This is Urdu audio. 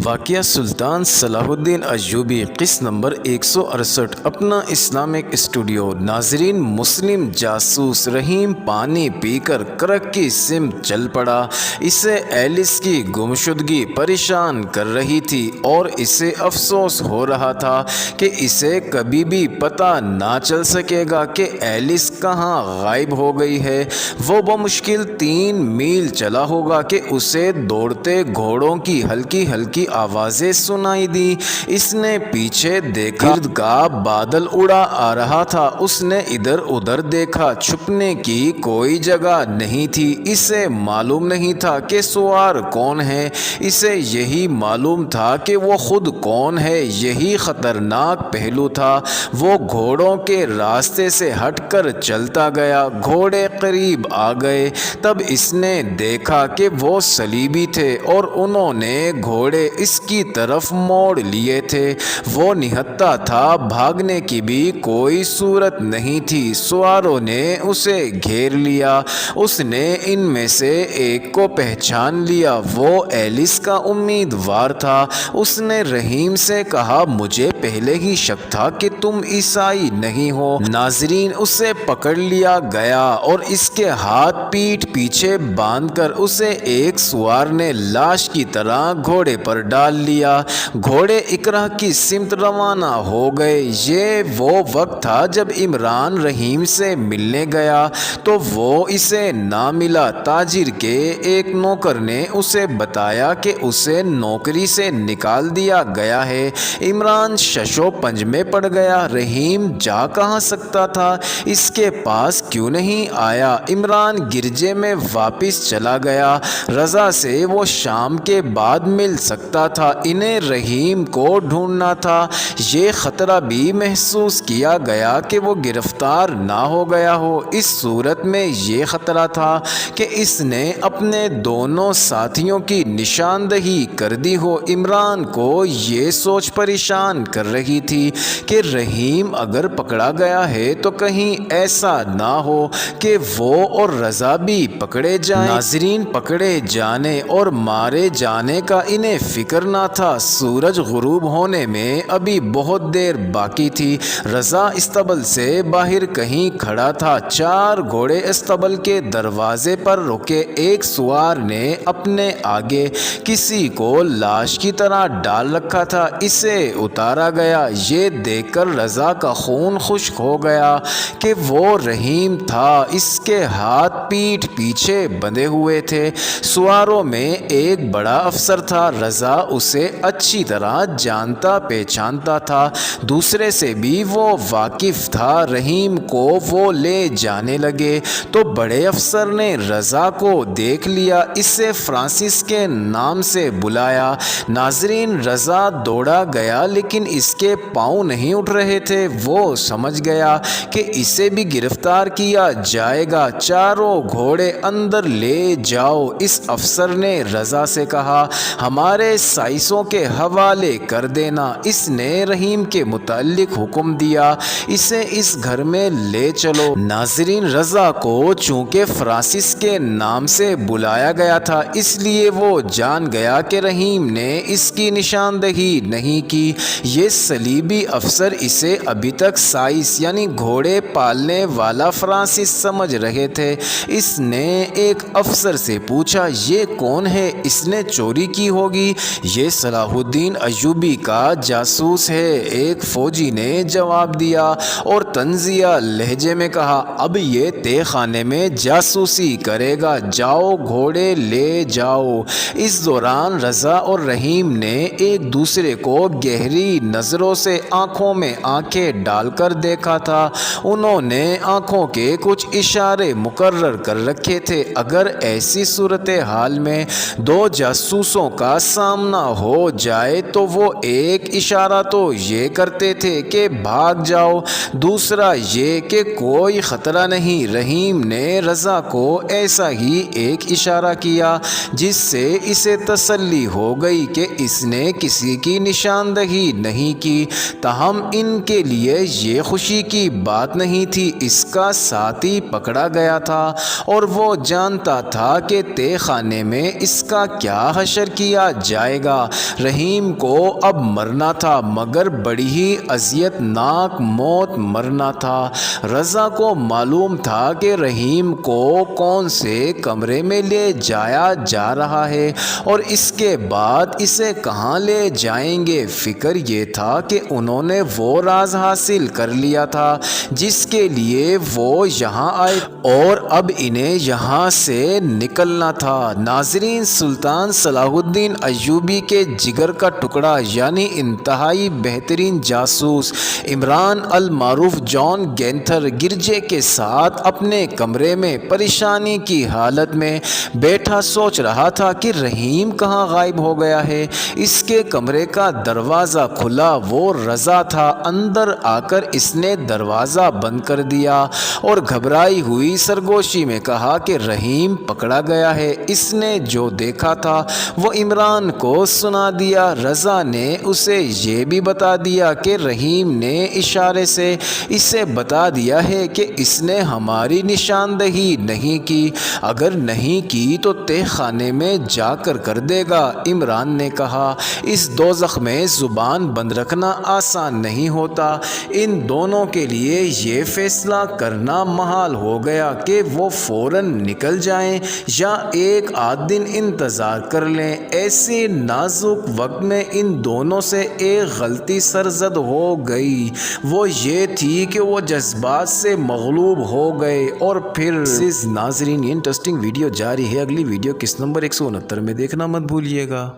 واقعہ سلطان صلاح الدین ایوبی قسط نمبر 168 اپنا اسلامک اسٹوڈیو۔ ناظرین، مسلم جاسوس رحیم پانی پی کر کرک کی سمت چل پڑا۔ اسے ایلس کی گمشدگی پریشان کر رہی تھی اور اسے افسوس ہو رہا تھا کہ اسے کبھی بھی پتہ نہ چل سکے گا کہ ایلس کہاں غائب ہو گئی ہے۔ وہ بمشکل 3 میل چلا ہوگا کہ اسے دوڑتے گھوڑوں کی ہلکی ہلکی آوازیں سنائی دی۔ اس نے پیچھے دیکھا، گردگاہ بادل اڑا آ رہا تھا۔ اس نے ادھر ادھر دیکھا، چھپنے کی کوئی جگہ نہیں تھی۔ اسے معلوم نہیں تھا کہ سوار کون ہے، اسے یہی معلوم تھا کہ وہ خود کون ہے۔ یہی خطرناک پہلو تھا۔ وہ گھوڑوں کے راستے سے ہٹ کر چلتا گیا۔ گھوڑے قریب آ گئے، تب اس نے دیکھا کہ وہ صلیبی تھے اور انہوں نے گھوڑے اس کی طرف موڑ لیے تھے۔ وہ نہتھا تھا، بھاگنے کی بھی کوئی صورت نہیں تھی۔ سواروں نے اسے گھیر لیا۔ اس نے ان میں سے ایک کو پہچان لیا، وہ ایلس کا امیدوار تھا۔ اس نے رحیم سے کہا، مجھے پہلے ہی شک تھا کہ تم عیسائی نہیں ہو۔ ناظرین، اسے پکڑ لیا گیا اور اس کے ہاتھ پیٹھ پیچھے باندھ کر اسے ایک سوار نے لاش کی طرح گھوڑے پر ڈال لیا۔ گھوڑے اقرا کی سمت روانہ ہو گئے۔ یہ وہ وقت تھا جب عمران رحیم سے ملنے گیا تو وہ اسے نہ ملا۔ تاجر کے ایک نوکر نے اسے بتایا کہ اسے نوکری سے نکال دیا گیا ہے۔ عمران شش و پنج میں پڑ گیا۔ رحیم جا کہاں سکتا تھا؟ اس کے پاس کیوں نہیں آیا؟ عمران گرجے میں واپس چلا گیا۔ رضا سے وہ شام کے بعد مل سکتا تھا۔ انہیں رحیم کو ڈھونڈنا تھا۔ یہ خطرہ بھی محسوس کیا گیا کہ وہ گرفتار نہ ہو گیا ہو۔ اس صورت میں یہ خطرہ تھا کہ اس نے اپنے دونوں ساتھیوں کی نشاندہی کر دی ہو۔ عمران کو یہ سوچ پریشان کر رہی تھی کہ رحیم اگر پکڑا گیا ہے تو کہیں ایسا نہ ہو کہ وہ اور رضا بھی پکڑے جائیں۔ ناظرین، پکڑے جانے اور مارے جانے کا انہیں فکر نہ تھا۔ سورج غروب ہونے میں ابھی بہت دیر باقی تھی۔ رضا استبل سے باہر کہیں کھڑا تھا۔ 4 گھوڑے استبل کے دروازے پر رکے۔ ایک سوار نے اپنے آگے کسی کو لاش کی طرح ڈال رکھا تھا۔ اسے اتارا گیا۔ یہ دیکھ کر رضا کا خون خشک ہو گیا کہ وہ رحیم تھا۔ اس کے ہاتھ پیٹھ پیچھے بندھے ہوئے تھے۔ سواروں میں ایک بڑا افسر تھا۔ رضا اسے اچھی طرح جانتا پہچانتا تھا۔ دوسرے سے بھی وہ واقف تھا۔ رحیم کو وہ لے جانے لگے تو بڑے افسر نے رضا کو دیکھ لیا۔ اسے فرانسس کے نام سے بلایا۔ ناظرین، رضا دوڑا گیا لیکن اس کے پاؤں نہیں اٹھ رہے تھے۔ وہ سمجھ گیا کہ اسے بھی گرفتار کیا جائے گا۔ 4 گھوڑے اندر لے جاؤ۔ اس افسر نے رضا سے کہا، ہمارے سائسوں کے حوالے کر دینا۔ اس نے رحیم کے متعلق حکم دیا، اسے اس گھر میں لے چلو۔ ناظرین، رضا کو چونکہ فرانسس کے نام سے بلایا گیا تھا، اس لیے وہ جان گیا کہ رحیم نے اس کی نشاندہی نہیں کی۔ یہ صلیبی افسر اسے ابھی تک سائس یعنی گھوڑے پالنے والا فرانسس سمجھ رہے تھے۔ اس نے ایک افسر سے پوچھا، یہ کون ہے؟ اس نے چوری کی ہوگی۔ یہ صلاح الدین ایوبی کا جاسوس ہے، ایک فوجی نے جواب دیا اور طنزیہ لہجے میں کہا، اب یہ تہہ خانے میں جاسوسی کرے گا، جاؤ گھوڑے لے جاؤ۔ اس دوران رضا اور رحیم نے ایک دوسرے کو گہری نظروں سے آنکھوں میں آنکھیں ڈال کر دیکھا تھا۔ انہوں نے آنکھوں کے کچھ اشارے مقرر کر رکھے تھے۔ اگر ایسی صورتحال میں 2 جاسوسوں کا سامنا ہو جائے تو وہ ایک اشارہ تو یہ کرتے تھے کہ بھاگ جاؤ، دوسرا یہ کہ کوئی خطرہ نہیں۔ رحیم نے رضا کو ایسا ہی ایک اشارہ کیا جس سے اسے تسلی ہو گئی کہ اس نے کسی کی نشاندہی نہیں کی۔ تاہم ان کے لیے یہ خوشی کی بات نہیں تھی۔ اس کا ساتھی پکڑا گیا تھا اور وہ جانتا تھا کہ تہہ خانے میں اس کا کیا حشر کیا جائے جائے گا۔ رحیم کو اب مرنا تھا، مگر بڑی ہی اذیت ناک موت مرنا تھا۔ رضا کو معلوم تھا کہ رحیم کو کون سے کمرے میں لے جایا جا رہا ہے اور اس کے بعد اسے کہاں لے جائیں گے۔ فکر یہ تھا کہ انہوں نے وہ راز حاصل کر لیا تھا جس کے لیے وہ یہاں آئے اور اب انہیں یہاں سے نکلنا تھا۔ ناظرین، سلطان صلاح الدین ایوبی کے جگر کا ٹکڑا یعنی انتہائی بہترین جاسوس عمران المعروف جان گینتھر گرجے کے ساتھ اپنے کمرے میں پریشانی کی حالت میں بیٹھا سوچ رہا تھا کہ رحیم کہاں غائب ہو گیا ہے۔ اس کے کمرے کا دروازہ کھلا، وہ رضا تھا۔ اندر آ کر اس نے دروازہ بند کر دیا اور گھبرائی ہوئی سرگوشی میں کہا کہ رحیم پکڑا گیا ہے۔ اس نے جو دیکھا تھا وہ عمران کو سنا دیا۔ رضا نے اسے یہ بھی بتا دیا کہ رحیم نے اشارے سے اسے بتا دیا ہے کہ اس نے ہماری نشاندہی نہیں کی، اگر نہیں کی تو تہ خانے میں جا کر دے گا۔ عمران نے کہا، اس دوزخ میں زبان بند رکھنا آسان نہیں ہوتا۔ ان دونوں کے لیے یہ فیصلہ کرنا محال ہو گیا کہ وہ فوراً نکل جائیں یا ایک آدھ دن انتظار کر لیں۔ ایسے نازک وقت میں ان دونوں سے ایک غلطی سرزد ہو گئی، وہ یہ تھی کہ وہ جذبات سے مغلوب ہو گئے اور پھر ناظرین، یہ انٹرسٹنگ ویڈیو جاری ہے۔ اگلی ویڈیو کس نمبر 169 میں دیکھنا مت بھولیے گا۔